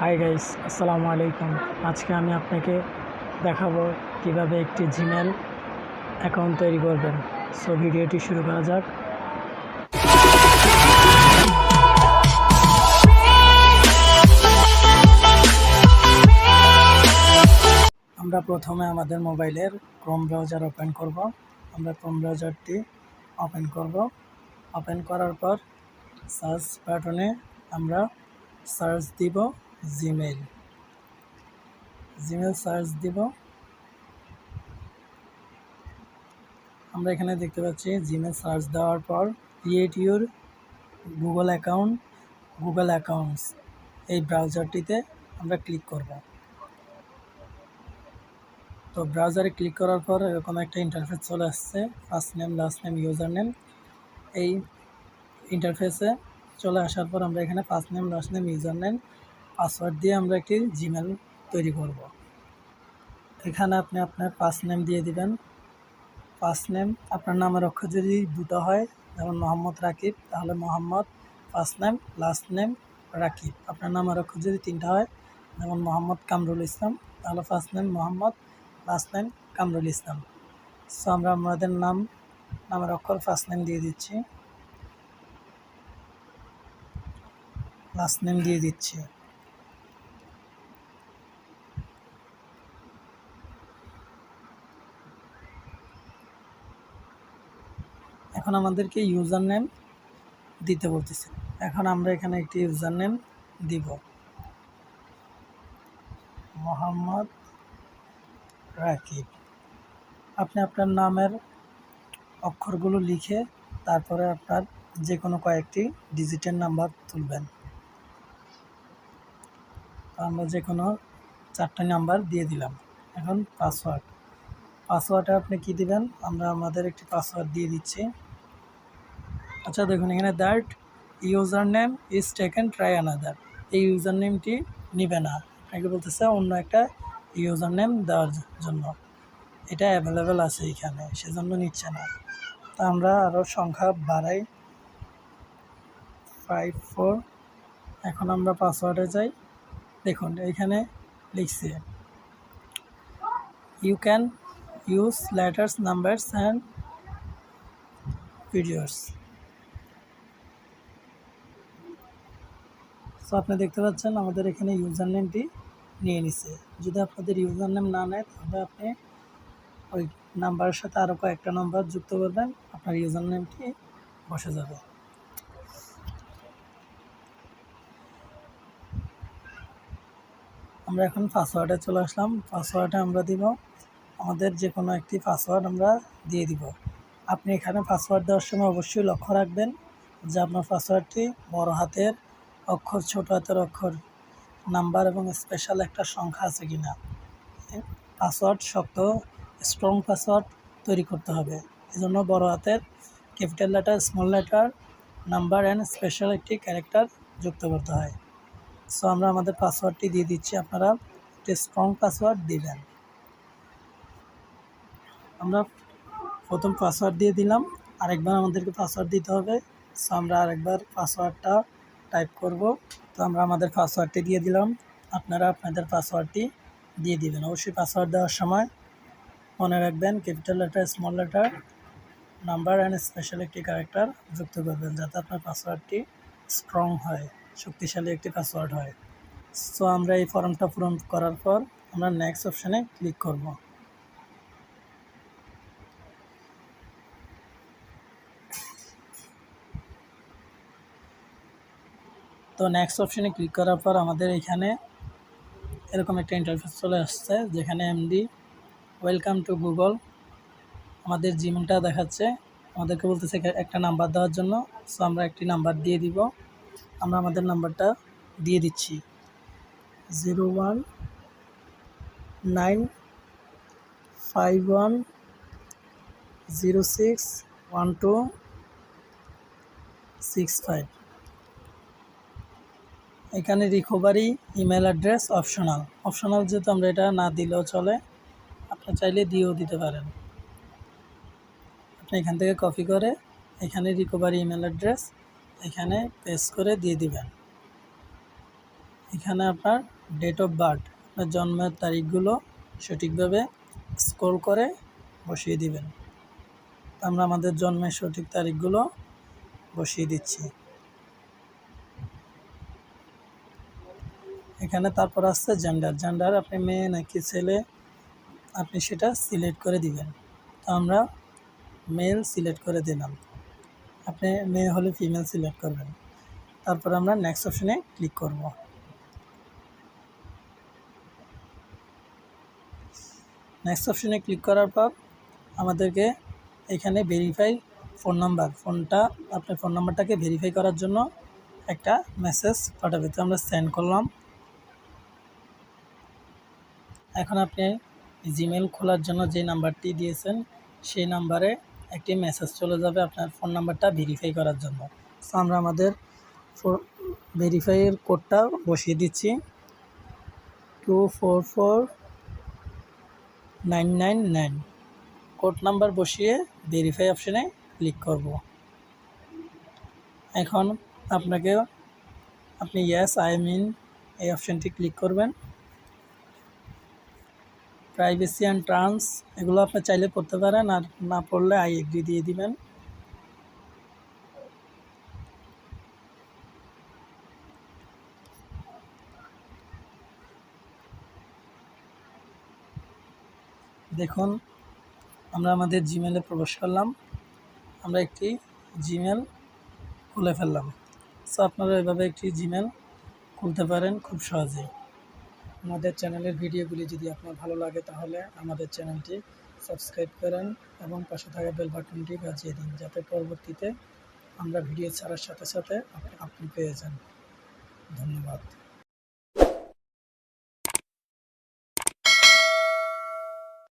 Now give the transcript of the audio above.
Hi guys, আসসালামু আলাইকুম। আজকে আমি আপনাকে দেখাবো কিভাবে একটি জিমেল অ্যাকাউন্ট তৈরি করবেন। সো ভিডিওটি শুরু করা যাক। আমরা প্রথমে আমাদের মোবাইলের ক্রোম ব্রাউজার ওপেন করব। আমরা ক্রোম ব্রাউজারটি ওপেন করব। ওপেন করার পর সার্চ বাটনে আমরা সার্চ দিব জিমেল সার্চ দিব। আমরা এখানে দেখতে পাচ্ছি জিমেল সার্চ দেওয়ার পর ক্রিয়েট ইউর গুগল অ্যাকাউন্টস এই ব্রাউজারটিতে আমরা ক্লিক করব। তো ব্রাউজারে ক্লিক করার পর এরকম একটা ইন্টারফেস চলে আসছে, first name, last name, user name. এই ইন্টারফেসে চলে আসার পর আমরা এখানে first name, last name, user name, password দিয়ে আমরা একটি জিমেল তৈরি করব। এখানে আপনি আপনার ফার্স্ট নেম দিয়ে দিবেন। ফার্স্ট নেম, আপনার নামের অক্ষর যদি দুটো হয়, যেমন মোহাম্মদ রাকিব, তাহলে Mohammad first name, last name Rakib. আপনার নামের অক্ষর যদি তিনটা হয়, যেমন মোহাম্মদ কামরুল ইসলাম, তাহলে first name Mohammad, last name Kamrul Islam. So আমরা আমাদের নামের অক্ষর ফার্স্ট নেম দিয়ে দিচ্ছি, লাস্ট নেম দিয়ে দিচ্ছি। এখন আমাদেরকে ইউজার নেম দিতে বলতেছে। এখন আমরা এখানে একটি ইউজার নেম দিব, মোহাম্মদ রাকিব। আপনি আপনার নামের অক্ষরগুলো লিখে তারপরে আপনার যে কোনো কয়েকটি ডিজিটের নাম্বার তুলবেন। আমরা যে কোনো 4টা নাম্বার দিয়ে দিলাম। এখন পাসওয়ার্ডে আপনি কি দিবেন? আমরা আমাদের একটি পাসওয়ার্ড দিয়ে দিচ্ছি। আচ্ছা দেখুন, এখানে that user name is taken try another, এই ইউজার নেমটি নিবে না, আপনাকে বলতেছে অন্য একটা ইউজার নেম দেওয়ার জন্য। এটা অ্যাভেলেবেল আছে এখানে, সেজন্য নিচ্ছে না। তা আমরা আরও সংখ্যা বাড়াই, 54। এখন আমরা পাসওয়ার্ডে যাই। দেখুন এইখানে লিখছে you can use letters, numbers and videos. So আপনি দেখতে পাচ্ছেন আমাদের এখানে ইউজার নেমটি নিয়ে নিছে। যদি আপনাদের ইউজার নেম না নেয়, তাহলে আপনি ওই নাম্বারের সাথে আরও কয়েকটা নাম্বার যুক্ত করবেন, আপনার ইউজার নেমটি বসে যাবে। আমরা এখন পাসওয়ার্ডে চলে আসলাম। পাসওয়ার্ডে আমরা দিব আমাদের যে কোনো একটি পাসওয়ার্ড আমরা দিয়ে দিব। আপনি এখানে পাসওয়ার্ড দেওয়ার সময় অবশ্যই লক্ষ্য রাখবেন যে আপনার পাসওয়ার্ডটি বড় হাতের অক্ষর, ছোট হাতের অক্ষর, নাম্বার এবং স্পেশাল একটা সংখ্যা আছে কিনা। পাসওয়ার্ড শক্ত, স্ট্রং পাসওয়ার্ড তৈরি করতে হবে। এজন্য বড় হাতের, capital letter, small letter, number and special একটি ক্যারেক্টার যুক্ত করতে হয়। সো আমরা আমাদের পাসওয়ার্ডটি দিয়ে দিচ্ছি, আপনারা একটি স্ট্রং পাসওয়ার্ড দিবেন। আমরা প্রথম পাসওয়ার্ড দিয়ে দিলাম, আরেকবার আমাদেরকে পাসওয়ার্ড দিতে হবে। সো আমরা আরেকবার পাসওয়ার্ডটা টাইপ করব। তো আমরা আমাদের পাসওয়ার্ডটি দিয়ে দিলাম, আপনারা আপনাদের পাসওয়ার্ডটি দিয়ে দিবেন। অবশ্যই পাসওয়ার্ড দেওয়ার সময় মনে রাখবেন capital letter, small letter, number and special একটি ক্যারেক্টার যুক্ত করবেন, যাতে আপনার পাসওয়ার্ডটি স্ট্রং হয়, শক্তিশালী একটি পাসওয়ার্ড হয়। সো আমরা এই ফর্মটা পূরণ করার পর আমরা নেক্সট অপশানে ক্লিক করব। তো নেক্সট অপশানে ক্লিক করার পর আমাদের এখানে এরকম একটা ইন্টারফেস চলে আসছে, যেখানে এমডি ওয়েলকাম টু গুগল আমাদের জিমেলটা দেখাচ্ছে। আমাদেরকে বলতেছে একটা নাম্বার দেওয়ার জন্য। সো আমরা একটি নাম্বার দিয়ে দিব। আমরা আমাদের নাম্বারটা দিয়ে দিচ্ছি, 01951061265। এখানে রিকভারি ইমেল অ্যাড্রেস অপশনাল যেহেতু আমরা এটা না দিলেও চলে, আপনি চাইলে দিয়েও দিতে পারেন। আপনি এখান থেকে কপি করে এখানে রিকভারি ইমেল অ্যাড্রেস এখানে পেস্ট করে দিয়ে দিবেন। এখানে আপনার ডেট অফ বার্থ, আপনার জন্মের তারিখগুলো সঠিকভাবে স্ক্রল করে বসিয়ে দিবেন। আমরা আমাদের জন্মের সঠিক তারিখগুলো বসিয়ে দিচ্ছি। এখানে তারপর আসছে জেন্ডার, আপনি মেয়ে নাকি ছেলে আপনি সেটা সিলেক্ট করে দিবেন। তো আমরা মেল সিলেক্ট করে দিলাম, আপনি মেয়ে হলে ফিমেল সিলেক্ট করবেন। তারপর আমরা নেক্সট অপশনে ক্লিক করব। নেক্সট অপশনে ক্লিক করার পর আমাদেরকে এখানে ভেরিফাই আপনার ফোন নাম্বারটাকে ভেরিফাই করার জন্য একটা মেসেজ পাঠাবে। তো আমরা সেন্ড করলাম। এখন আপনি জিমেল খোলার জন্য যে নাম্বারটি দিয়েছেন সেই নাম্বারে একটি মেসেজ চলে যাবে আপনার ফোন নাম্বারটা ভেরিফাই করার জন্য। সো আমরা আমাদের ভেরিফাইয়ের কোডটা বসিয়ে দিচ্ছি 244999। কোড নাম্বার বসিয়ে ভেরিফাই অপশানে ক্লিক করব। এখন আপনি ইয়েস আই মিন এই অপশানটি ক্লিক করবেন। প্রাইভেসি অ্যান্ড টার্মস এগুলো আপনি চাইলে পড়তে পারেন, আর না পড়লে আই এগ্রি দিয়ে দিবেন। দেখুন আমরা আমাদের জিমেলে প্রবেশ করলাম, আমরা একটি জিমেল খুলে ফেললাম। সো আপনারা এভাবে একটি জিমেল খুলতে পারেন খুব সহজেই। আমাদের চ্যানেলের ভিডিওগুলি যদি আপনার ভালো লাগে তাহলে আমাদের চ্যানেলটি সাবস্ক্রাইব করেন এবং পাশে থাকা বেল বাটনটি বাজিয়ে দিন, যাতে পরবর্তীতে আমরা ভিডিও ছাড়ার সাথে সাথে আপনি পেয়ে যান। ধন্যবাদ।